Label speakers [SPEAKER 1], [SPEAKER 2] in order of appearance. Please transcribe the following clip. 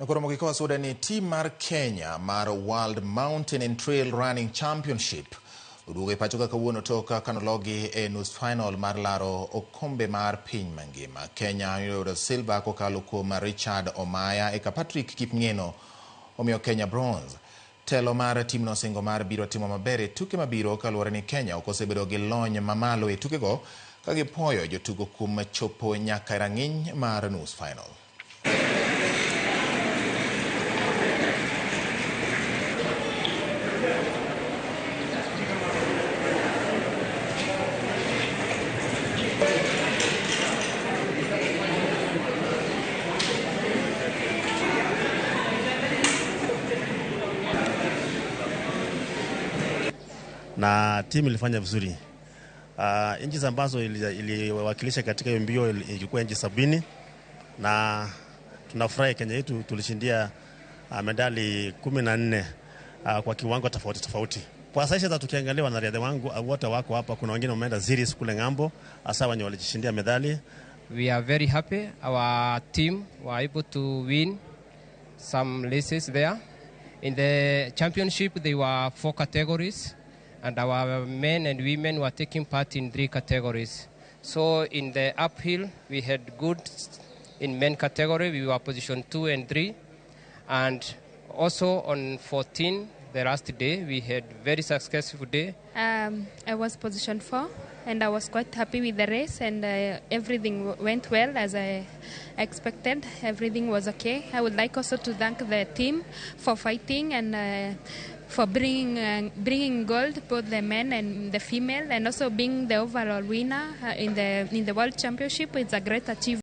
[SPEAKER 1] Ramogi kwa soda ni team mar Kenya mar World Mountain and Trail Running Championship. Oduogo pachoka kawuono toka kanologi e nus fainol mar laro okombe mar piny mangima. Kenya yudo silver kokalo kuom Richard Omaya eka Patrick Kipngeno omiyo Kenya bronze. Telo mar timno singo mar biro timo maber e tuke mabiro kaluwore ni Kenya okosebedo gi lony mamalo e tukego ka gipuoyo jotugo kuom chopo nyaka rang'iny mar nus fainol.
[SPEAKER 2] Na timu ilifanya vizuri. Nchi ambazo iliwakilisha katika hiyo mbio ilikuwa nchi 70 na tunafurahi Kenya yetu tulishindia medali 14 kwa kiwango tofauti. Kwa sasa tukiangalia wanariadha wangu wote wako hapa, kuna wengine wameenda series kule ngambo hasa wenye walijishindia medali.
[SPEAKER 3] We are very happy our team were able to win some races there. In the championship there were 4 categories. And our men and women were taking part in 3 categories. So in the uphill, we had good in men category. We were position 2 and 3. And also on 14, the last day, we had very successful day.
[SPEAKER 4] I was position 4, and I was quite happy with the race, and everything went well as I expected. Everything was okay. I would like also to thank the team for fighting and for bringing gold, both the men and the female, and also being the overall winner in the World Championship. It's a great achievement.